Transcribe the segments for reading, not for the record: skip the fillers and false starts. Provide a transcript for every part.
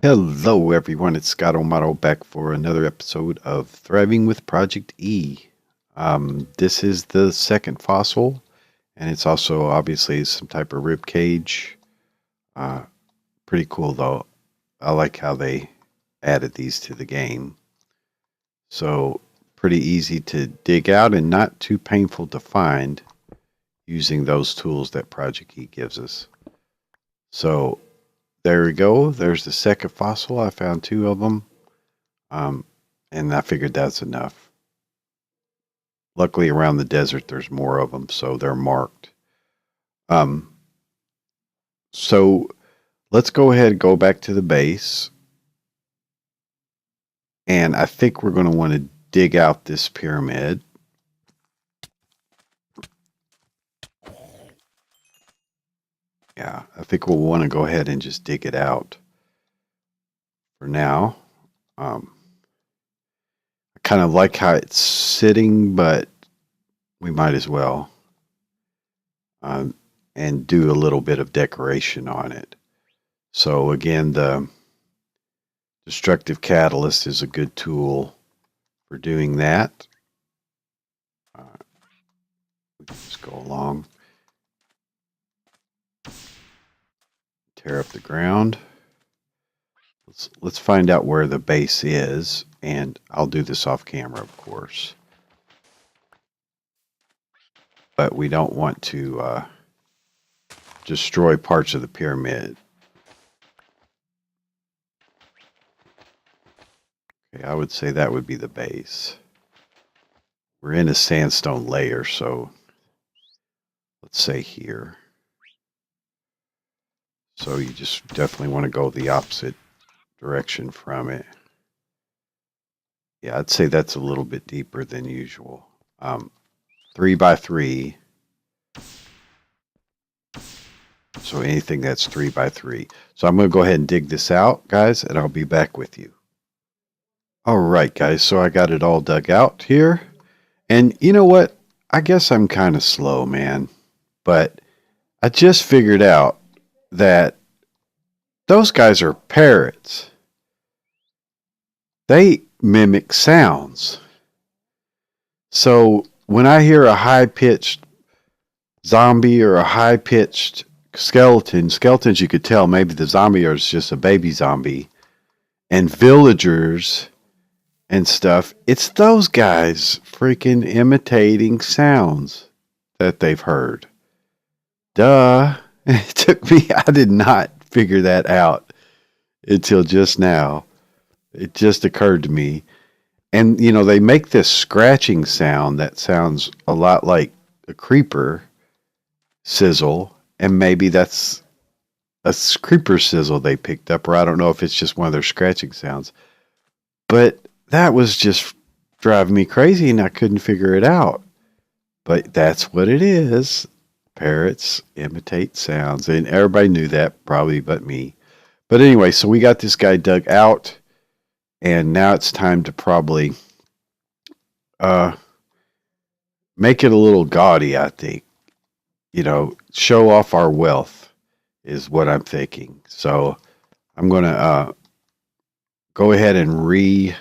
Hello, everyone. It's Scott O'Mato back for another episode of Thriving with Project E. This is the second fossil, and it's also obviously some type of rib cage. Pretty cool, though. I like how they added these to the game. So, pretty easy to dig out and not too painful to find using those tools that Project E gives us. So, there we go. There's the second fossil. I found two of them. And I figured that's enough. Luckily, around the desert, there's more of them, so they're marked. So let's go ahead and go back to the base. And I think we're going to want to dig out this pyramid. Yeah, I think we'll want to go ahead and just dig it out for now. I kind of like how it's sitting, but we might as well and do a little bit of decoration on it. So again, the destructive catalyst is a good tool for doing that. We can just go along, tear up the ground. Let's find out where the base is, and I'll do this off camera, of course. But we don't want to destroy parts of the pyramid. Okay, I would say that would be the base. We're in a sandstone layer, so let's say here. So you just definitely want to go the opposite direction from it. Yeah, I'd say that's a little bit deeper than usual. 3 by 3. So anything that's 3 by 3. So I'm going to go ahead and dig this out, guys, and I'll be back with you. All right, guys. So I got it all dug out here. And you know what? I guess I'm kind of slow, man. But I just figured out that those guys are parrots. They mimic sounds. So when I hear a high-pitched zombie or a high-pitched skeletons you could tell maybe the zombie is just a baby zombie, and villagers and stuff, it's those guys freaking imitating sounds that they've heard. Duh. It took me, I did not figure that out until just now. It just occurred to me. And, you know, they make this scratching sound that sounds a lot like a creeper sizzle. And maybe that's a creeper sizzle they picked up, or I don't know if it's just one of their scratching sounds. But that was just driving me crazy, and I couldn't figure it out. But that's what it is. Parrots imitate sounds, and everybody knew that, probably but me. But anyway, so we got this guy dug out, and now it's time to probably make it a little gaudy, I think. You know, show off our wealth is what I'm thinking. So I'm going to go ahead and redesign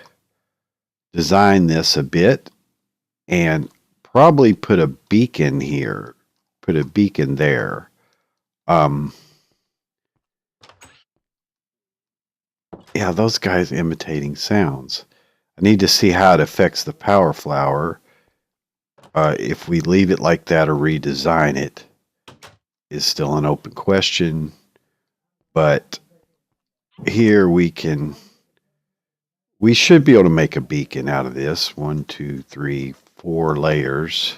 this a bit and probably put a beacon here, put a beacon there. Yeah, those guys imitating sounds. I need to see how it affects the power flower. If we leave it like that or redesign it is still an open question. But here we should be able to make a beacon out of this. 1, 2, 3, 4 layers.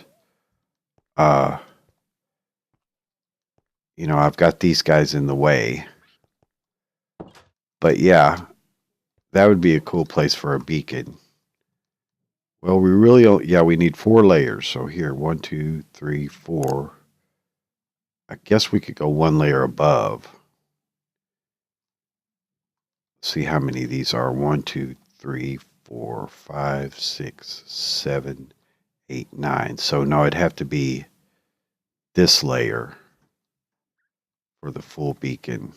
You know, I've got these guys in the way. But yeah, that would be a cool place for a beacon. Well, we really, yeah, we need 4 layers. So here, 1, 2, 3, 4. I guess we could go 1 layer above. See how many these are. 1, 2, 3, 4, 5, 6, 7, 8, 9. So no, it'd have to be this layer for the full beacon.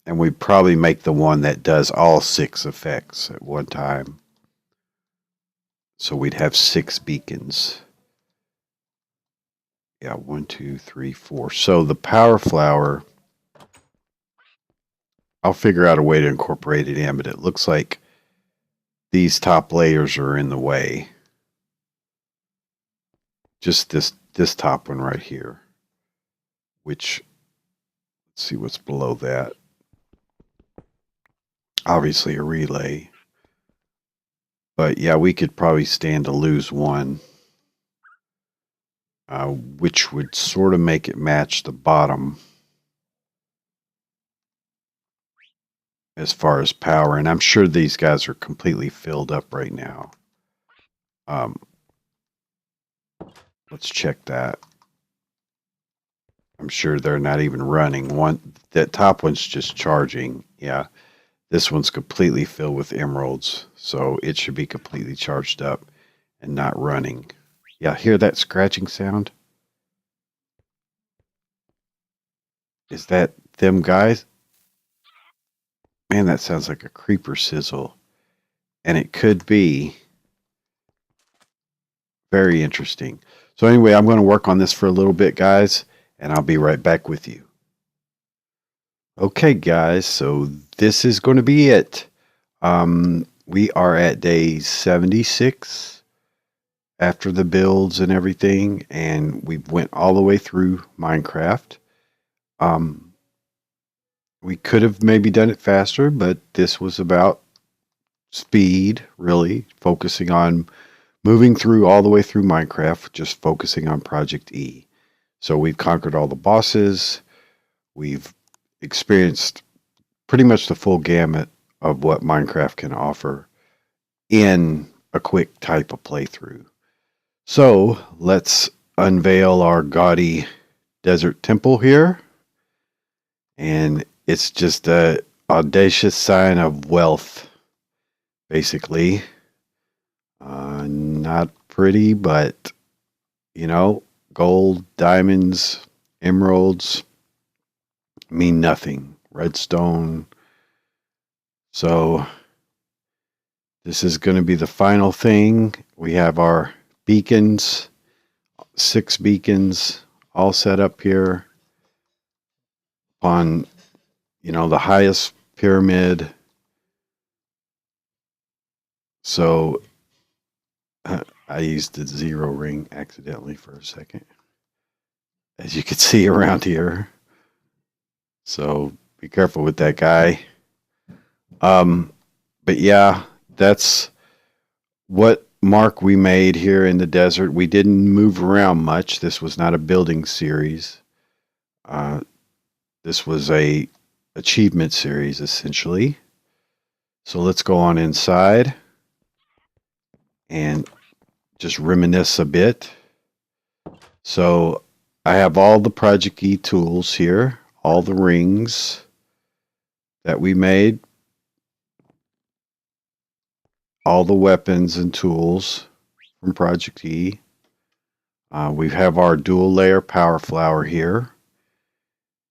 And we probably make the one that does all 6 effects at one time. So we'd have 6 beacons. Yeah, 1, 2, 3, 4. So the power flower, I'll figure out a way to incorporate it in, but it looks like these top layers are in the way. Just this top one right here, which, let's see what's below that. Obviously a relay. But yeah, we could probably stand to lose one, which would sort of make it match the bottom as far as power. And I'm sure these guys are completely filled up right now. Let's check that. I'm sure they're not even running. That top one's just charging. Yeah. This one's completely filled with emeralds, so it should be completely charged up and not running. Yeah, hear that scratching sound? Is that them guys? Man, that sounds like a creeper sizzle. And it could be very interesting. So anyway, I'm going to work on this for a little bit, guys, and I'll be right back with you. Okay, guys, so this is going to be it. We are at day 76 after the builds and everything, and we went all the way through Minecraft. We could have maybe done it faster, but this was about speed, really, focusing on moving through all the way through Minecraft, just focusing on Project E. So we've conquered all the bosses. We've experienced pretty much the full gamut of what Minecraft can offer in a quick type of playthrough. So let's unveil our gaudy desert temple here. And it's just a audacious sign of wealth, basically. Not pretty, but, you know, gold, diamonds, emeralds mean nothing. Redstone. So this is going to be the final thing. We have our beacons, 6 beacons all set up here on, you know, the highest pyramid. So I used the 0 ring accidentally for a second, as you can see around here. So be careful with that guy. But yeah, that's what mark we made here in the desert. We didn't move around much. This was not a building series. This was a achievement series, essentially. So let's go on inside and just reminisce a bit. So I have all the ProjectE tools here, all the rings that we made, all the weapons and tools from ProjectE. We have our dual layer power flower here,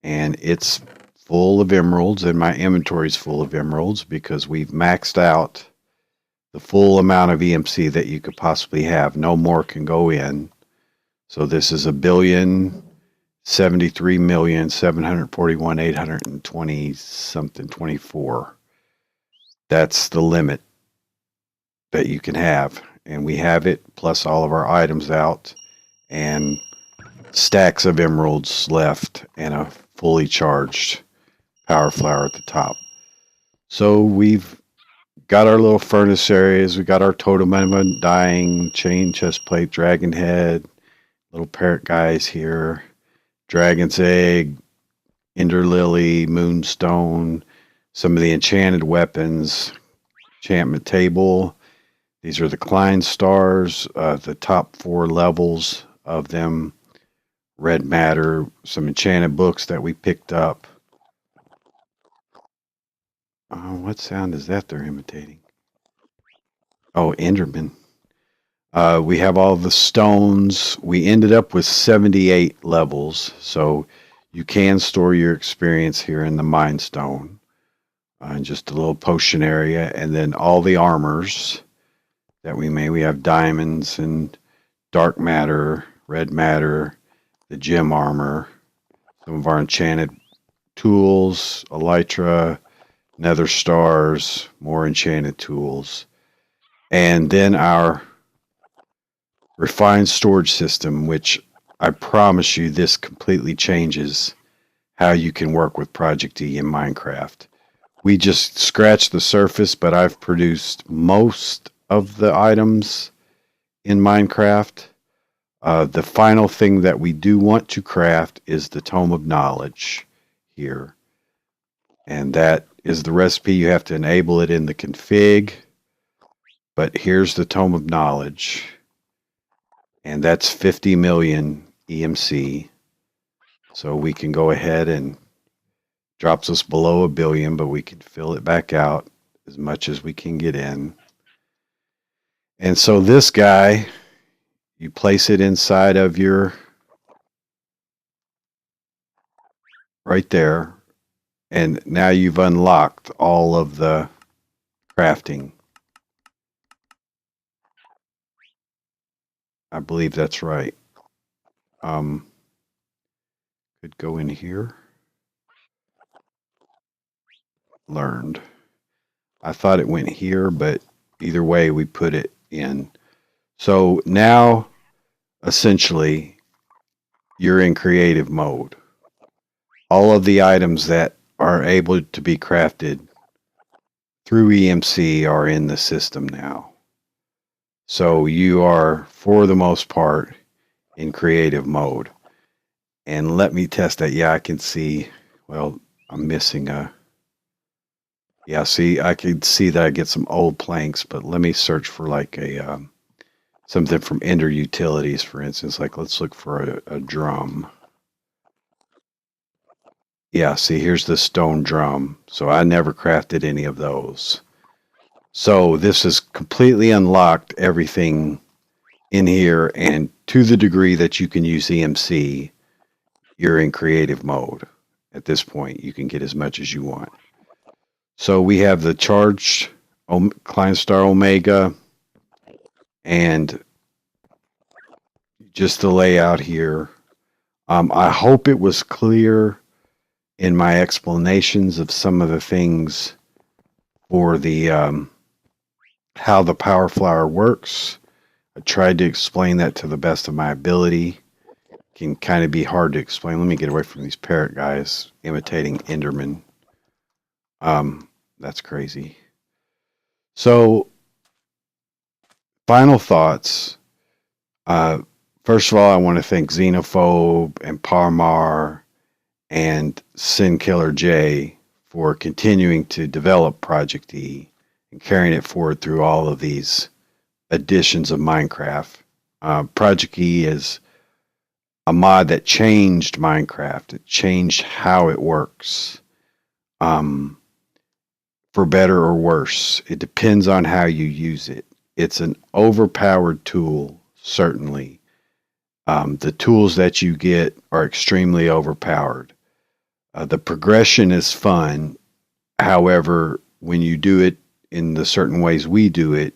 and it's full of emeralds, and my inventory is full of emeralds because we've maxed out the full amount of EMC that you could possibly have. No more can go in. So this is 1,073,741,820 something 24. That's the limit that you can have, and we have it plus all of our items out and stacks of emeralds left and a fully charged power flower at the top. So we've got our little furnace areas. We got our totem of undying, chain chest plate, dragon head, little parrot guys here, dragon's egg, ender lily, moonstone, some of the enchanted weapons, enchantment table. These are the Klein stars, the top 4 levels of them, red matter, some enchanted books that we picked up. What sound is that they're imitating? Oh, Enderman. We have all the stones. We ended up with 78 levels, so you can store your experience here in the Mind Stone. and just a little potion area, and then all the armors that we made. We have diamonds and dark matter, red matter, the gem armor, some of our enchanted tools, elytra, nether stars, more enchanted tools, and then our refined storage system, which I promise you this completely changes how you can work with ProjectE in Minecraft. We just scratched the surface, but I've produced most of the items in Minecraft. The final thing that we do want to craft is the Tome of Knowledge here. And that is the recipe. You have to enable it in the config. But here's the Tome of Knowledge. And that's 50 million EMC. So we can go ahead and drops us below 1 billion, but we can fill it back out as much as we can get in. And so this guy, you place it inside of your, right there, and now you've unlocked all of the crafting. I believe that's right. Could go in here. Learned. I thought it went here, but either way, we put it in. So now, essentially, you're in creative mode. All of the items that are able to be crafted through EMC are in the system now. So you are, for the most part, in creative mode. And let me test that. Yeah, I can see, well, I'm missing a, yeah, see, I can see that I get some old planks, but let me search for like a, something from Ender Utilities, for instance. Like, let's look for a drum. Yeah, see, here's the stone drum. So I never crafted any of those. So this has completely unlocked everything in here, and to the degree that you can use EMC, you're in creative mode. At this point, you can get as much as you want. So we have the charged Klein Star Omega, and just the layout here. I hope it was clear in my explanations of some of the things for the how the power flower works. I tried to explain that to the best of my ability. It can kind of be hard to explain. Let me get away from these parrot guys imitating Enderman. That's crazy. So, final thoughts. First of all, I want to thank Xenophobe and Parmar and Sin Killer J for continuing to develop ProjectE and carrying it forward through all of these editions of Minecraft. ProjectE is a mod that changed Minecraft. It changed how it works, for better or worse. It depends on how you use it. It's an overpowered tool, certainly. The tools that you get are extremely overpowered. The progression is fun. However, when you do it in the certain ways we do it,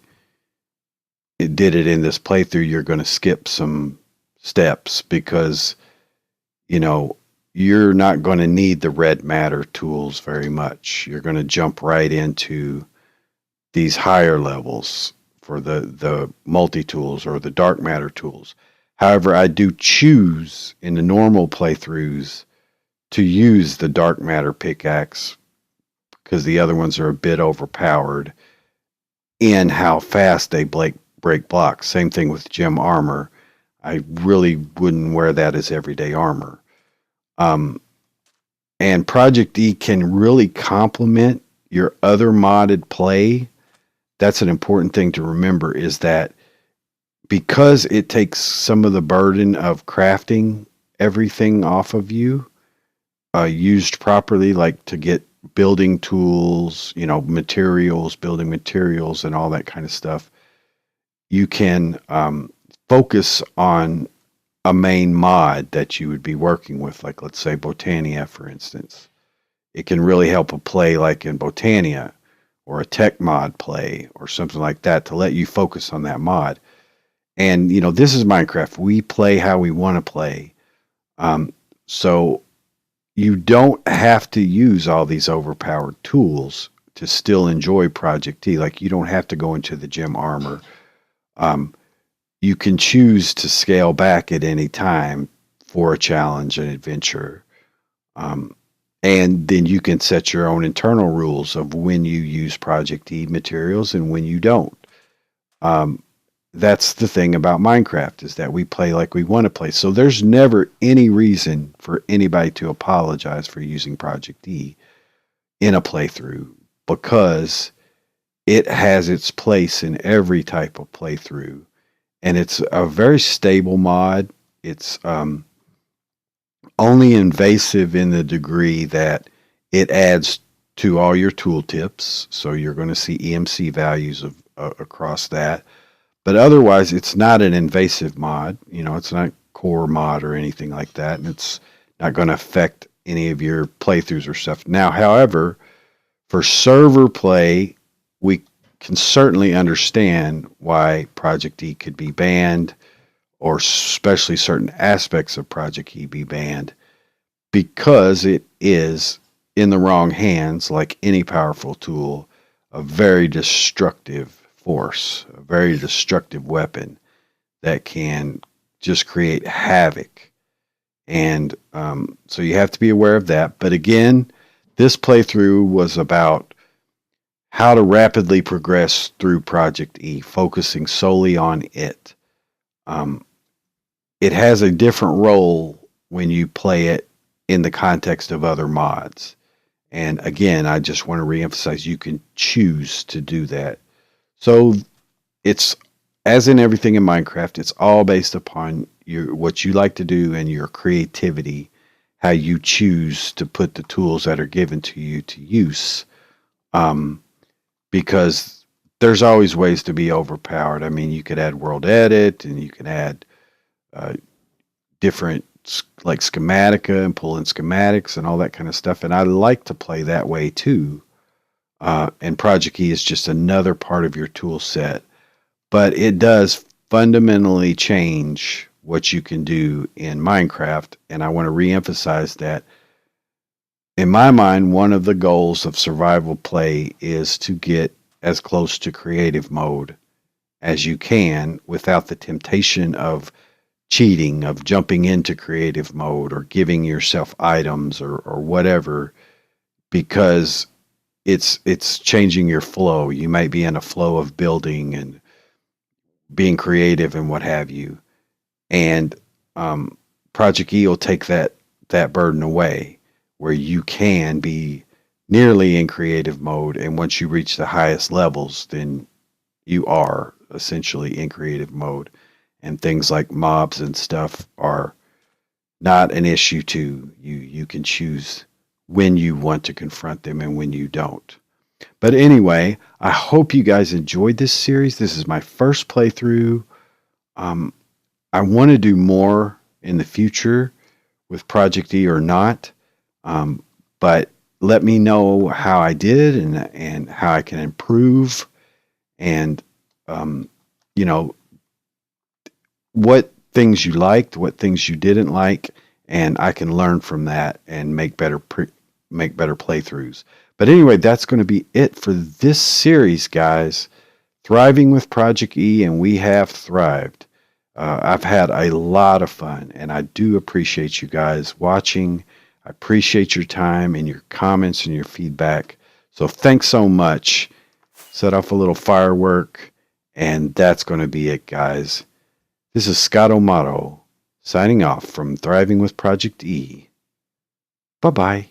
it did it in this playthrough, you're going to skip some steps because, you know, you're not going to need the red matter tools very much. You're going to jump right into these higher levels for the multi-tools or the dark matter tools. However, I do choose in the normal playthroughs to use the dark matter pickaxe because the other ones are a bit overpowered in how fast they break blocks. Same thing with gem armor. I really wouldn't wear that as everyday armor. And ProjectE can really complement your other modded play. That's an important thing to remember, is that because it takes some of the burden of crafting everything off of you, used properly, like to get building tools, you know, materials, building materials and all that kind of stuff, you can focus on a main mod that you would be working with, like let's say Botania, for instance. it can really help a play like in Botania or a tech mod play or something like that to let you focus on that mod. And, this is Minecraft. We play how we want to play. So you don't have to use all these overpowered tools to still enjoy ProjectE. Like, you don't have to go into the gym armor. You can choose to scale back at any time for a challenge and adventure. And then you can set your own internal rules of when you use ProjectE materials and when you don't. That's the thing about Minecraft, is that we play like we want to play. So there's never any reason for anybody to apologize for using ProjectE in a playthrough, because it has its place in every type of playthrough. And it's a very stable mod. It's only invasive in the degree that it adds to all your tooltips. So you're going to see EMC values across that. But otherwise, it's not an invasive mod. It's not core mod or anything like that. And it's not going to affect any of your playthroughs or stuff. Now, however, for server play, we can certainly understand why ProjectE could be banned, or especially certain aspects of ProjectE be banned, because it is, in the wrong hands, like any powerful tool, a very destructive force, a very destructive weapon that can just create havoc. And so you have to be aware of that. But again, this playthrough was about how to rapidly progress through ProjectE, focusing solely on it. It has a different role when you play it in the context of other mods. And again, I just want to reemphasize, you can choose to do that. So it's, as in everything in Minecraft, it's all based upon what you like to do and your creativity, how you choose to put the tools that are given to you to use. Because there's always ways to be overpowered. I mean, you could add world edit, and you can add different like schematica and pull in schematics and all that kind of stuff. And I like to play that way too. And ProjectE is just another part of your tool set, but it does fundamentally change what you can do in Minecraft. And I want to reemphasize that, in my mind, one of the goals of survival play is to get as close to creative mode as you can without the temptation of cheating, of jumping into creative mode or giving yourself items or whatever, because it's changing your flow. You might be in a flow of building and being creative and what have you. And ProjectE will take that burden away, where you can be nearly in creative mode. And once you reach the highest levels, then you are essentially in creative mode. And things like mobs and stuff are not an issue too. You can choose when you want to confront them and when you don't. But anyway, I hope you guys enjoyed this series. This is my first playthrough. I want to do more in the future with ProjectE or not. But let me know how I did and how I can improve, and what things you liked, what things you didn't like, and I can learn from that and make better playthroughs. But anyway, that's going to be it for this series, guys. Thriving with ProjectE, and we have thrived. I've had a lot of fun, and I do appreciate you guys watching. I appreciate your time and your comments and your feedback. So thanks so much. Set off a little firework, and that's going to be it, guys. This is Scott O'Mato signing off from Thriving with ProjectE. Bye-bye.